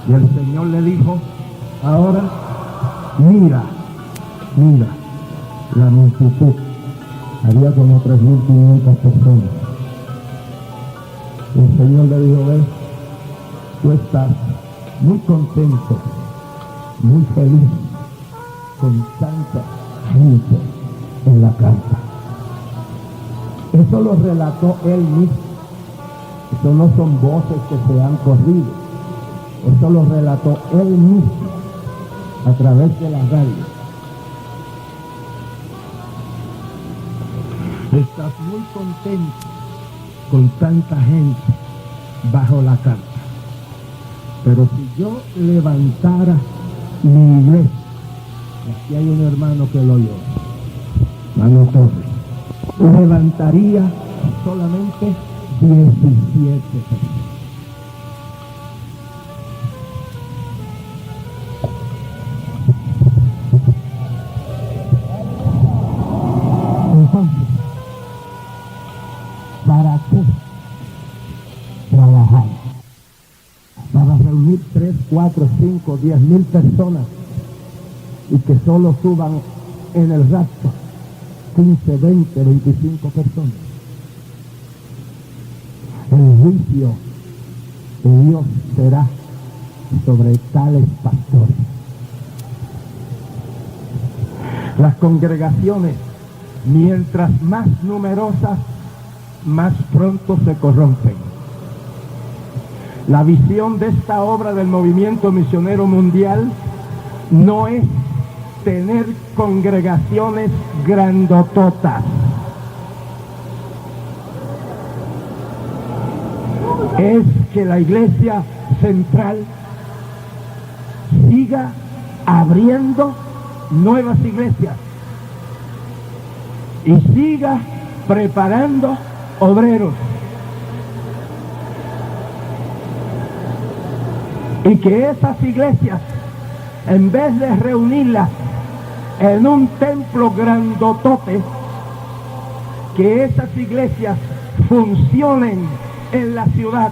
Y el Señor le dijo: ahora mira la multitud. Había como 3.500 personas. Y el Señor le dijo: ves, tú estás muy contento, muy feliz con tanta gente en la carpa. Eso lo relató él mismo. Eso no son voces que se han corrido. Eso lo relató él mismo a través de la radio. Estás muy contento con tanta gente bajo la carpa. Pero si yo levantara mi iglesia, aquí hay un hermano que lo oyó, hermano Torres, levantaría solamente 17 personas. Entonces, ¿para qué trabajar? Para reunir 3, 4, 5, 10.000 personas y que solo suban en el rapto 15, 20, 25 personas. El juicio de Dios será sobre tales pastores. Las congregaciones, mientras más numerosas, más pronto se corrompen. La visión de esta obra del movimiento misionero mundial no es tener congregaciones grandototas. Es que la iglesia central siga abriendo nuevas iglesias y siga preparando obreros, y que esas iglesias, en vez de reunirlas en un templo grandotote, que esas iglesias funcionen en la ciudad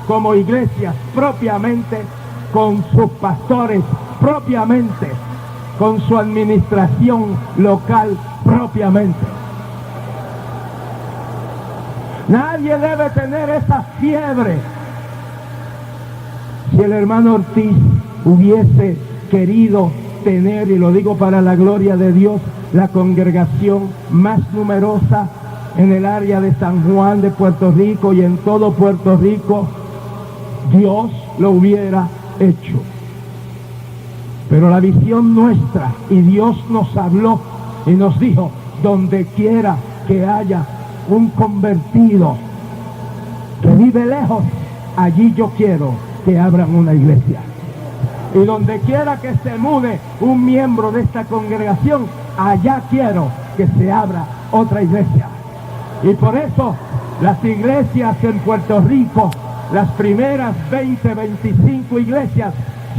como iglesias propiamente, con sus pastores propiamente, con su administración local propiamente. Nadie debe tener esa fiebre. Si el hermano Ortiz hubiese querido tener, y lo digo para la gloria de Dios, la congregación más numerosa en el área de San Juan de Puerto Rico y en todo Puerto Rico, Dios lo hubiera hecho. Pero la visión nuestra, y Dios nos habló y nos dijo, donde quiera que haya un convertido que vive lejos, allí yo quiero que abran una iglesia. Y donde quiera que se mude un miembro de esta congregación, allá quiero que se abra otra iglesia. Y por eso las iglesias en Puerto Rico, las primeras 20, 25 iglesias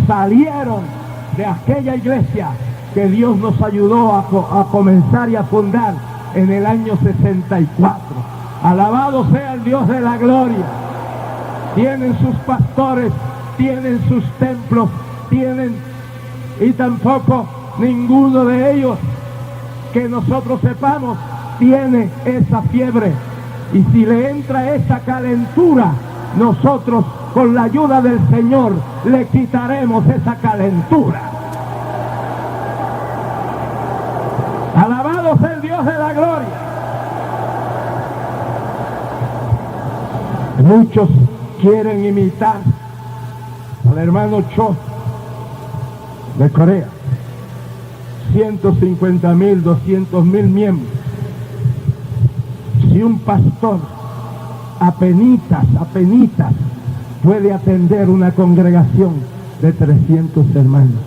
salieron de aquella iglesia que Dios nos ayudó a comenzar y a fundar en el año 64. Alabado sea el Dios de la gloria. Tienen sus pastores, tienen sus templos, y tampoco ninguno de ellos que nosotros sepamos tiene esa fiebre. Y si le entra esa calentura, nosotros con la ayuda del Señor le quitaremos esa calentura. Alabado sea el Dios de la gloria. Muchos quieren imitar al hermano Cho de Corea. 150,000, 200,000 miembros. Si un pastor apenitas puede atender una congregación de 300 hermanos,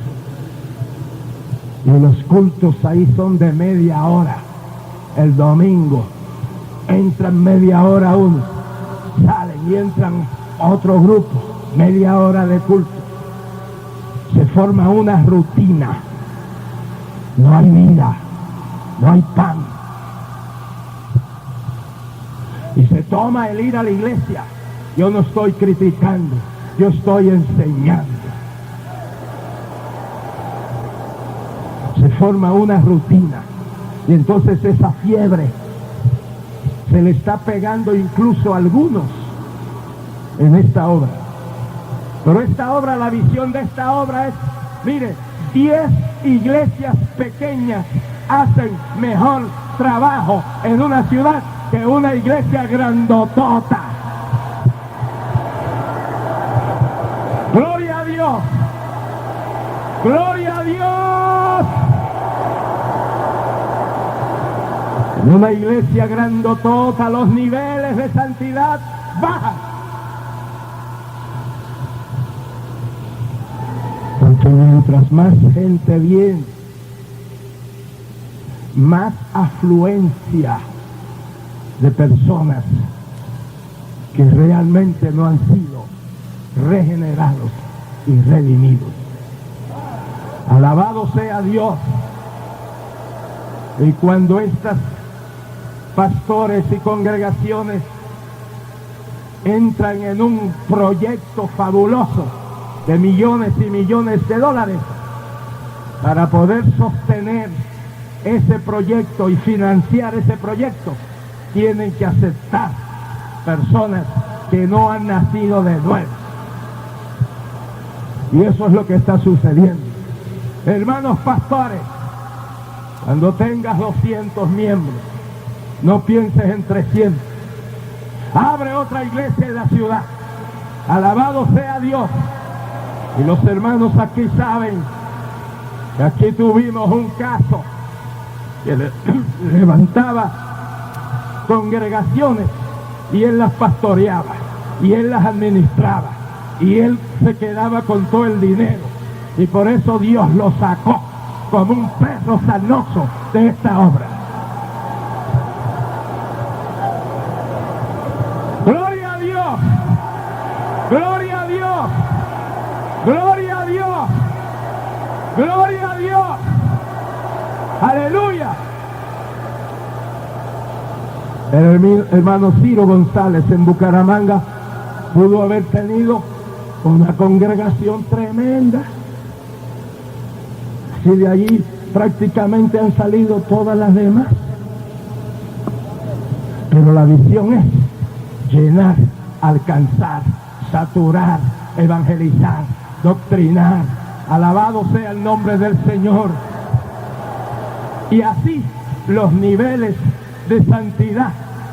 y los cultos ahí son de media hora, el domingo entran media hora uno, salen y entran otro grupo, media hora de culto, se forma una rutina, no hay vida, no hay pan. Y se toma el ir a la iglesia. Yo no estoy criticando, yo estoy enseñando. Se forma una rutina. Y entonces esa fiebre se le está pegando incluso a algunos en esta obra. Pero esta obra, la visión de esta obra es, mire, 10 iglesias pequeñas hacen mejor trabajo en una ciudad que una iglesia grandotota. Gloria a Dios. Gloria a Dios. En una iglesia grandotota los niveles de santidad bajan. Porque mientras más gente viene, más afluencia de personas que realmente no han sido regenerados y redimidos. Alabado sea Dios. Y cuando estas pastores y congregaciones entran en un proyecto fabuloso de millones y millones de dólares para poder sostener ese proyecto y financiar ese proyecto, tienen que aceptar personas que no han nacido de nuevo. Y eso es lo que está sucediendo. Hermanos pastores, cuando tengas 200 miembros, no pienses en 300. Abre otra iglesia en la ciudad. Alabado sea Dios. Y los hermanos aquí saben que aquí tuvimos un caso que levantaba congregaciones y él las pastoreaba y él las administraba y él se quedaba con todo el dinero, y por eso Dios lo sacó como un perro sanoso de esta obra. Gloria a Dios, gloria a Dios, gloria a Dios, gloria a Dios, aleluya. El hermano Ciro González en Bucaramanga pudo haber tenido una congregación tremenda. Y de allí prácticamente han salido todas las demás. Pero la visión es llenar, alcanzar, saturar, evangelizar, doctrinar. Alabado sea el nombre del Señor. Y así los niveles de santidad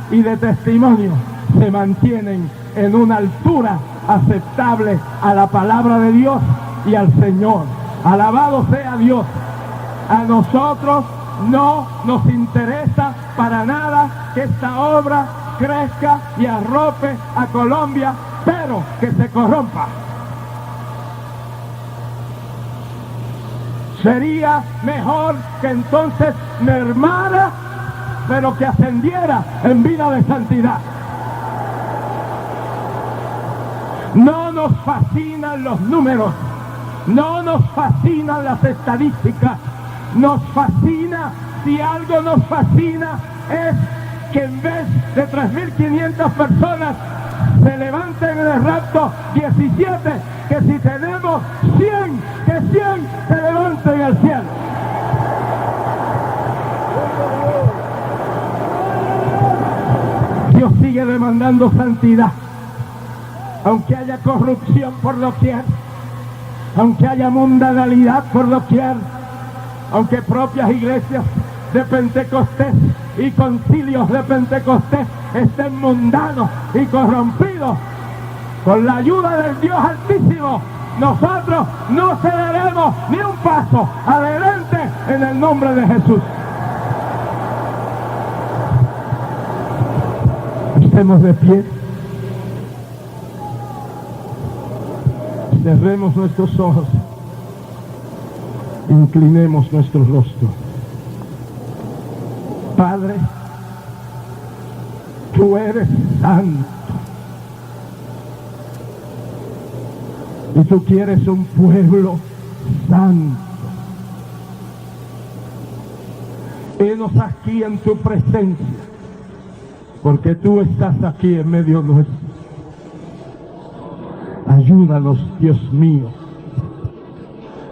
y de testimonio se mantienen en una altura aceptable a la palabra de Dios y al Señor. Alabado sea Dios. A nosotros no nos interesa para nada que esta obra crezca y arrope a Colombia, pero que se corrompa. Sería mejor que entonces mermara, pero que ascendiera en vida de santidad. No nos fascinan los números, no nos fascinan las estadísticas, nos fascina, si algo nos fascina, es que en vez de 3.500 personas se levanten en el rapto 17, que si tenemos 100, que 100 se levanten al cielo. Dios sigue demandando santidad, aunque haya corrupción por doquier, aunque haya mundanalidad por doquier, aunque propias iglesias de Pentecostés y concilios de Pentecostés estén mundanos y corrompidos. Con la ayuda del Dios Altísimo, nosotros no cederemos ni un paso adelante en el nombre de Jesús. Estemos de pie. Cerremos nuestros ojos. Inclinemos nuestro rostro. Padre, tú eres santo. Y tú quieres un pueblo santo. Henos aquí en tu presencia, porque tú estás aquí en medio nuestro. Ayúdanos, Dios mío,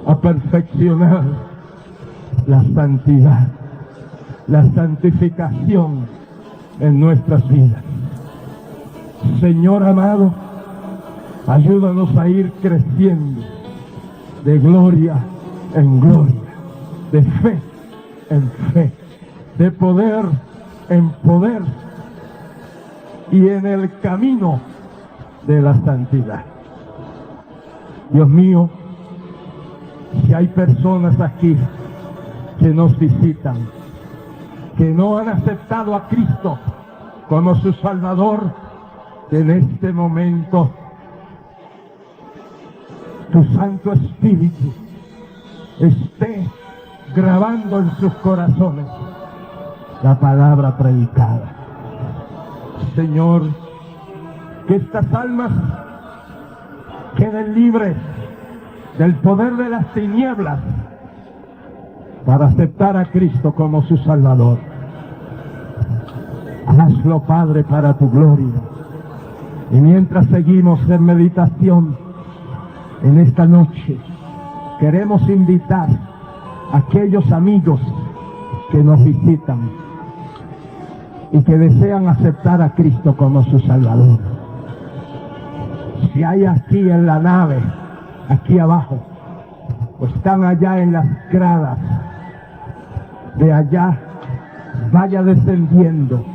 a perfeccionar la santidad, la santificación en nuestras vidas. Señor amado, ayúdanos a ir creciendo de gloria en gloria, de fe en fe, de poder en poder y en el camino de la santidad. Dios mío, si hay personas aquí que nos visitan, que no han aceptado a Cristo como su Salvador, que en este momento tu Santo Espíritu esté grabando en sus corazones la palabra predicada. Señor, que estas almas queden libres del poder de las tinieblas para aceptar a Cristo como su Salvador. Hazlo, Padre, para tu gloria. Y mientras seguimos en meditación en esta noche, queremos invitar a aquellos amigos que nos visitan y que desean aceptar a Cristo como su Salvador. Si hay aquí en la nave, aquí abajo, o están allá en las gradas, de allá, vaya descendiendo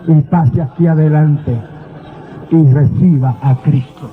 y pase aquí adelante y reciba a Cristo.